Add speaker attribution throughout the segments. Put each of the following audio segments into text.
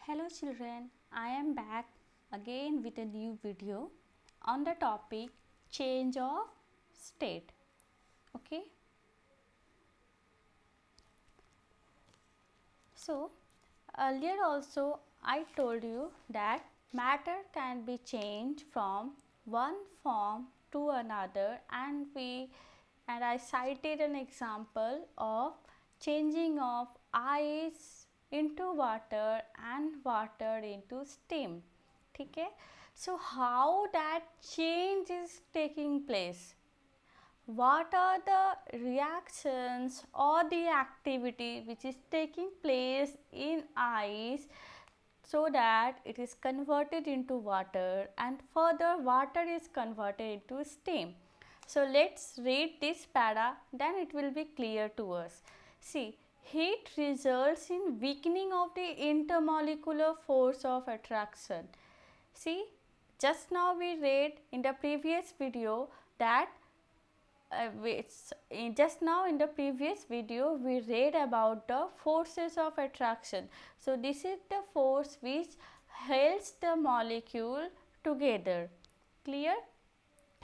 Speaker 1: Hello children, I am back again with a new video on the topic change of state. Okay. So earlier also I told you that matter can be changed from one form to another, and I cited an example of changing of ice into water and water into steam. ठीक है. So how that change is taking place? What are the reactions or the activity which is taking place in ice so that it is converted into water, and further water is converted into steam? So let's read this para, then it will be clear to us. See, heat results in weakening of the intermolecular force of attraction. See, just now we read in the previous video that just now in the previous video we read about the forces of attraction. So this is the force which holds the molecule together. Clear?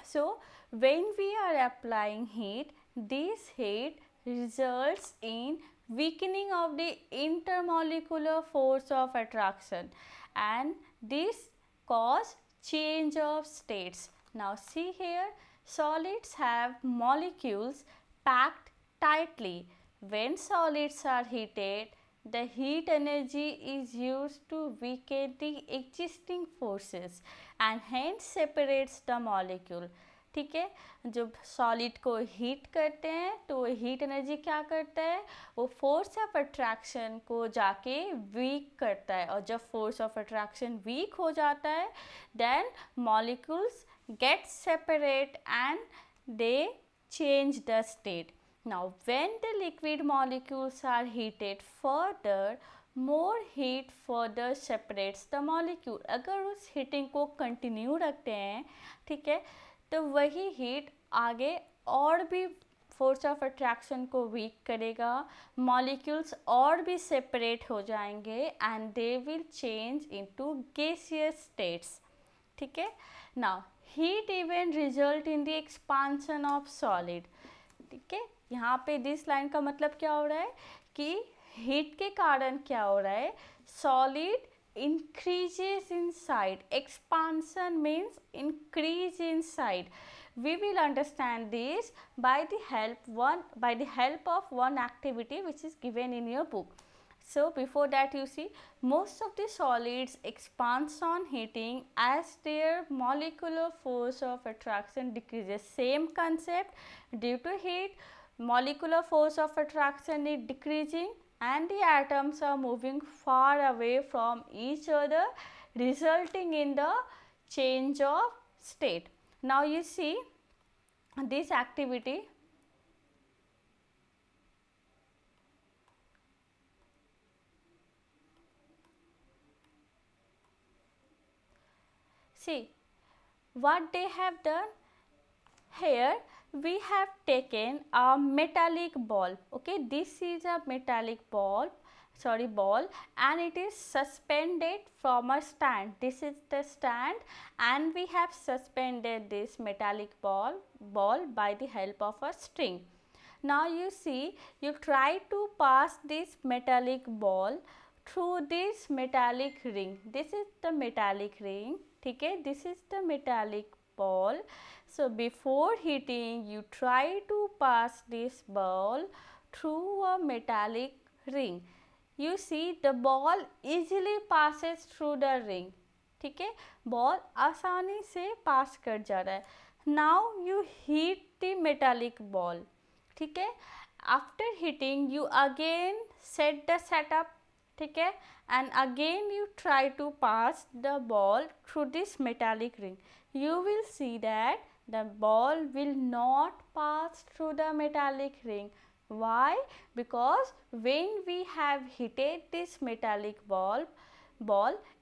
Speaker 1: So when we are applying heat, this heat results in weakening of the intermolecular force of attraction, and this cause change of states. Now see here, solids have molecules packed tightly. When solids are heated, the heat energy is used to weaken the existing forces and hence separates the molecule. ठीक है. जब solid को heat करते हैं तो heat energy क्या करता है, वो फोर्स ऑफ अट्रैक्शन को जाके वीक करता है, और जब फोर्स ऑफ अट्रैक्शन वीक हो जाता है then molecules get separate and they change the state. Now when the liquid molecules are heated further, more heat further separates the molecule. अगर उस हीटिंग को कंटिन्यू रखते हैं, ठीक है, तो वही हीट आगे और भी फोर्स ऑफ अट्रैक्शन को वीक करेगा, मॉलिक्यूल्स और भी सेपरेट हो जाएंगे and they will change into gaseous states. ठीक है. Now heat even result in the expansion of solid. ठीक है. यहाँ पे दिस लाइन का मतलब क्या हो रहा है कि हीट के कारण क्या हो रहा है, solid increases in size. Expansion means increase in size. We will understand this by the help of one activity which is given in your book. So before that, you see, most of the solids expands on heating as their molecular force of attraction decreases. Same concept, due to heat molecular force of attraction is decreasing and the atoms are moving far away from each other, resulting in the change of state. Now you see this activity. See what they have done. Here we have taken a metallic ball. Okay, this is a metallic ball, and it is suspended from a stand. This is the stand, and we have suspended this metallic ball by the help of a string. Now you see, you try to pass this metallic ball through this metallic ring. This is the metallic ring. Okay, this is the metallic ball. So before heating, you try to pass this ball through a metallic ring. You see the ball easily passes through the ring. ठीक है, ball आसानी से पास कर जा रहा है. Now you heat the metallic ball. ठीक है. After heating, you again set the setup. ठीक है, and again you try to pass the ball through this metallic ring. You will see that the ball will not pass through the metallic ring. Why? Because when we have heated this metallic ball,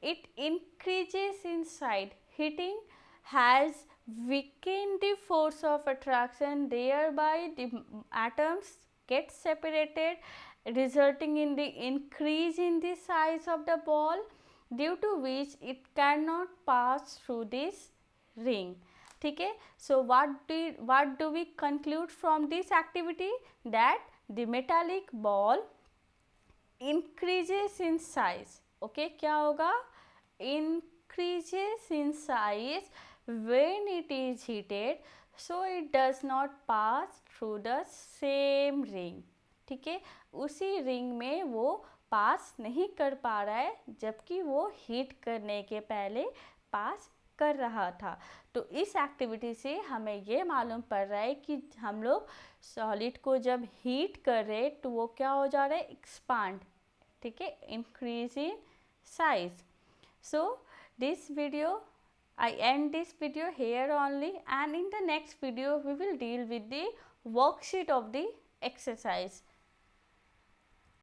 Speaker 1: it increases in size. Heating has weakened the force of attraction, thereby the atoms get separated, resulting in the increase in the size of the ball, due to which it can not pass through this ring. ठीक है. सो what do we conclude from this activity? That the metallic ball increases in size. Okay, क्या होगा? Increases in size when it is heated, so it does not pass through the same ring. ठीक है. उसी ring में वो पास नहीं कर पा रहा है जबकि वो हीट करने के पहले पास कर रहा था. तो इस एक्टिविटी से हमें ये मालूम पड़ रहा है कि हम लोग सॉलिड को जब हीट कर रहे तो वो क्या हो जा रहा है? एक्सपांड. ठीक है, increase in size. So this video, I end this video here only, and in the next video we will deal with the worksheet of the exercise.